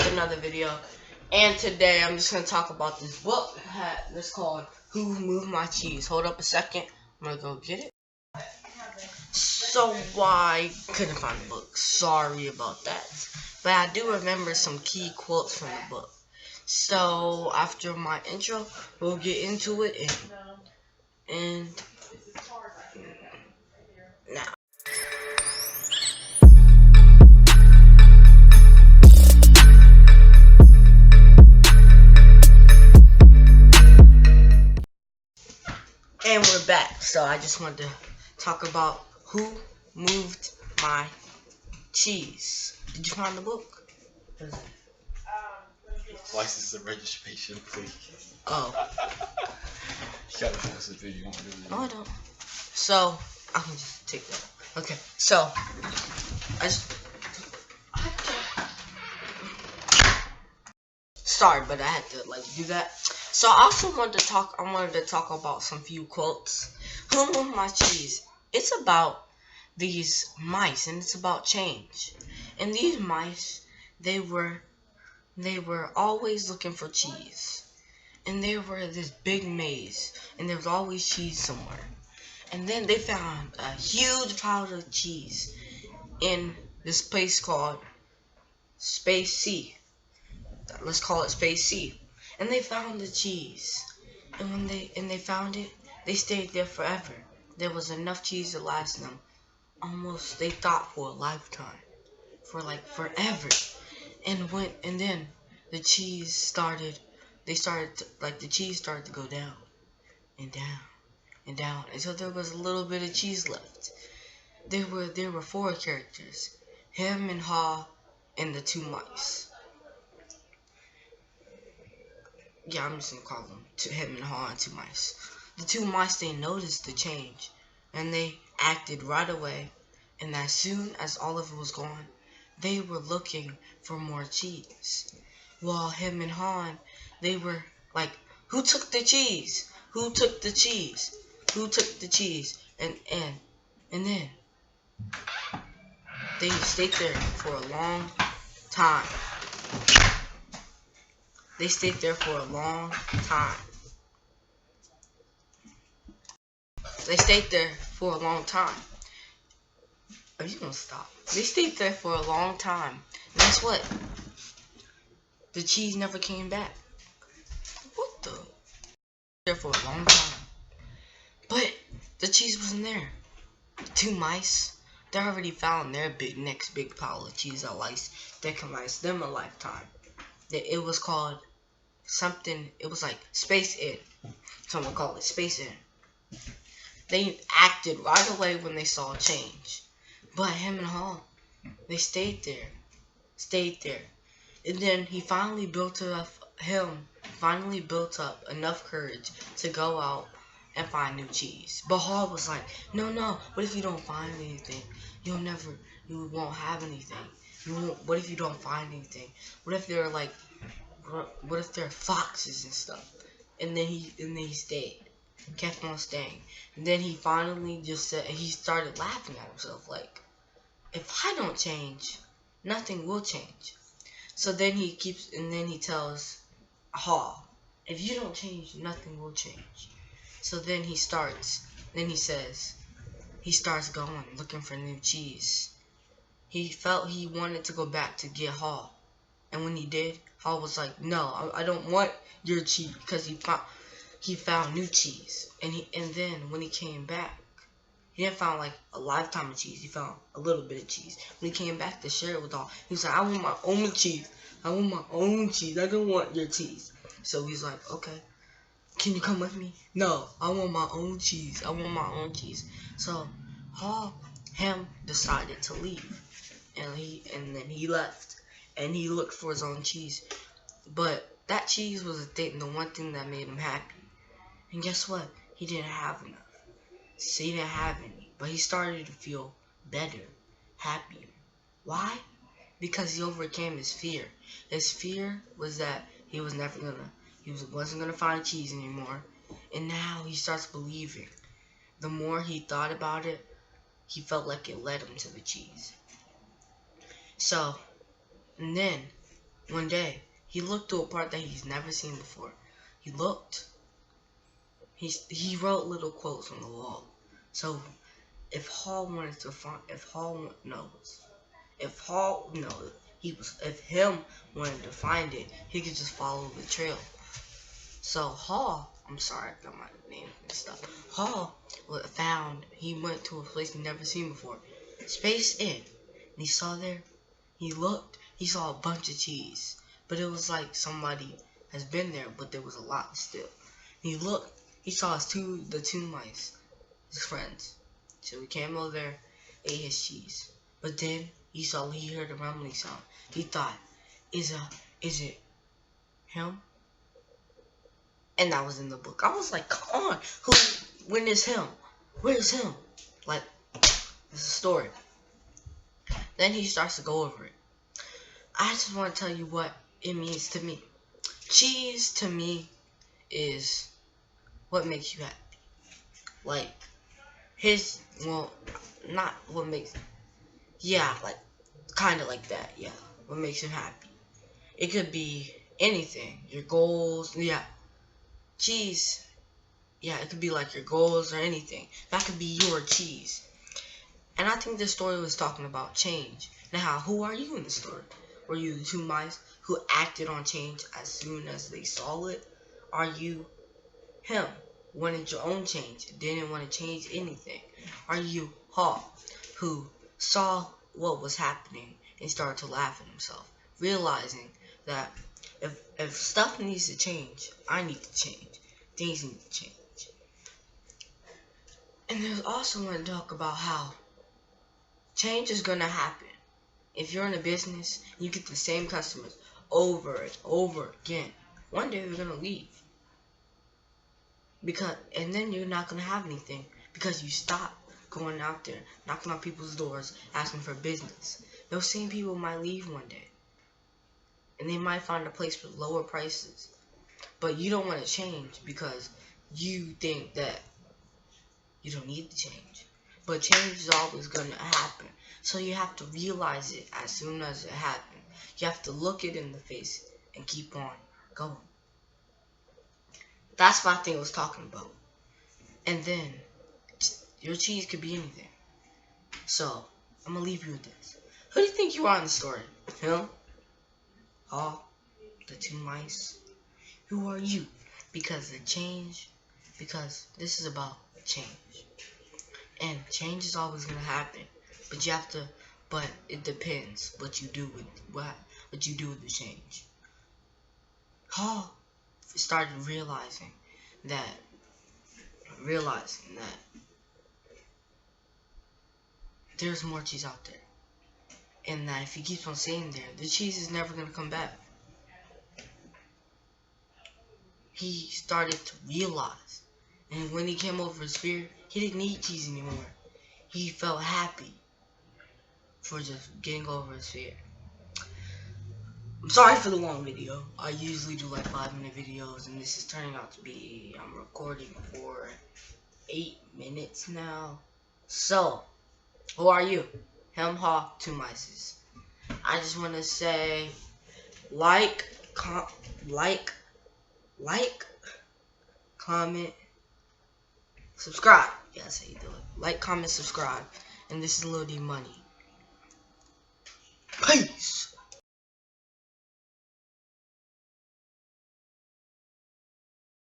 with another video. And today I'm just gonna talk about this book that's called Who Moved My Cheese. Hold up a second, I'm gonna go get it. So I couldn't find the book. Sorry about that. But I do remember some key quotes from the book. So after my intro, we'll get into it and now. And we're back. So I just wanted to talk about who moved my cheese. Did you find the book? License and registration, please. Oh. You gotta post a video on it. No, I don't. So I can just take that. Okay. So I just sorry, but I had to do that. So I also wanted to talk. I wanted to talk about some few quotes. Who moved my cheese? It's about these mice, and it's about change. And these mice, they were always looking for cheese, and they were this big maze, and there was always cheese somewhere. And then they found a huge pile of cheese in this place called Space C. Let's call it Space C. And they found the cheese. And when they found it, they stayed there forever. There was enough cheese to last them almost, they thought, for a lifetime. For forever. And then the cheese started the cheese started to go down and down and down until there was a little bit of cheese left. There were four characters. Him and Haw and the two mice. Yeah, I'm just gonna call them him and Haw and two mice. The two mice, they noticed the change, and they acted right away. And as soon as all of it was gone, they were looking for more cheese. While him and Han, they were like, "Who took the cheese? Who took the cheese? Who took the cheese?" And then they stayed there for a long time. They stayed there for a long time. They stayed there for a long time. Are you gonna stop? They stayed there for a long time. And guess what? The cheese never came back. What the? There for a long time. But the cheese wasn't there. The two mice, they already found their next big pile of cheese that can last them a lifetime. It was called something. It was like Space Inn. Someone called it Space Inn. They acted right away when they saw a change. But him and Hall, they stayed there. And then he finally built up enough courage to go out and find new cheese. But Hall was like, no, what if you don't find anything? You won't have anything. What if you don't find anything? What if they're foxes and stuff? And then he stayed. Kept on staying. And then he finally just said, he started laughing at himself like, if I don't change, nothing will change. So then he tells Haw, if you don't change, nothing will change. So then he starts going looking for new cheese. He felt he wanted to go back to get Haw. And when he did, Haw was like, no, I don't want your cheese, because he found new cheese. And then when he came back, he didn't find a lifetime of cheese. He found a little bit of cheese. When he came back to share it with all, he was like, I want my own cheese. I want my own cheese. I don't want your cheese. So he's like, okay, can you come with me? No, I want my own cheese. I want my own cheese. So him decided to leave, and then he left, and he looked for his own cheese. But that cheese was the one thing that made him happy. And guess what? He didn't have enough. So he didn't have any. But he started to feel better, happier. Why? Because he overcame his fear. His fear was that he wasn't gonna find cheese anymore. And now he starts believing. The more he thought about it, he felt like it led him to the cheese. So, and then One day, he looked to a part that he's never seen before. He looked. He wrote little quotes on the wall. So if Hall wanted to find, if Hall knows, if him wanted to find it, he could just follow the trail. So Hall, I'm sorry, I got my name messed up. Hall he went to a place he'd never seen before. Space Inn. And he saw there, he looked, he saw a bunch of cheese. But it was like somebody has been there, but there was a lot still. He looked, he saw the two mice, his friends. So he came over there, ate his cheese. But then he heard a rumbling sound. He thought, is it him? And that was in the book. I was like, come on, when is him? Where's him? Like, it's a story. Then he starts to go over it. I just want to tell you what it means to me. Cheese to me is what makes you happy. Like, not what makes, yeah, like, kind of like that, yeah. What makes him happy. It could be anything. Your goals, yeah. Cheese, yeah, it could be like your goals or anything. That could be your cheese. And I think this story was talking about change. Now, who are you in the story? Were you the two mice who acted on change as soon as they saw it? Are you him, wanted your own change, didn't want to change anything? Are you Hall, who saw what was happening and started to laugh at himself, realizing that if stuff needs to change, I need to change. Things need to change. And there's also want to talk about how change is going to happen. If you're in a business, you get the same customers over and over again. One day they're going to leave. And then you're not going to have anything because you stop going out there, knocking on people's doors, asking for business. Those same people might leave one day. And they might find a place for lower prices. But you don't want to change because you think that you don't need to change. But change is always going to happen. So you have to realize it as soon as it happens. You have to look it in the face and keep on going. That's what I think I was talking about. And then, your cheese could be anything. So, I'm going to leave you with this. Who do you think you are in the story? Him? Hall? The two mice? Who are you? Because this is about change. And change is always going to happen. But it depends what you do with the change. Hall started realizing that there's more cheese out there. And that if he keeps on staying there, the cheese is never going to come back. He started to realize. And when he came over his fear, he didn't need cheese anymore. He felt happy for just getting over his fear. I'm sorry for the long video. I usually do like 5-minute videos, and this is turning out to be, I'm recording for 8 minutes now. So, who are you? Him, Hall, two mices. I just want to say, like, comment, subscribe. Yeah, that's how you do it. Like, comment, subscribe. And this is Lil D Money. Peace.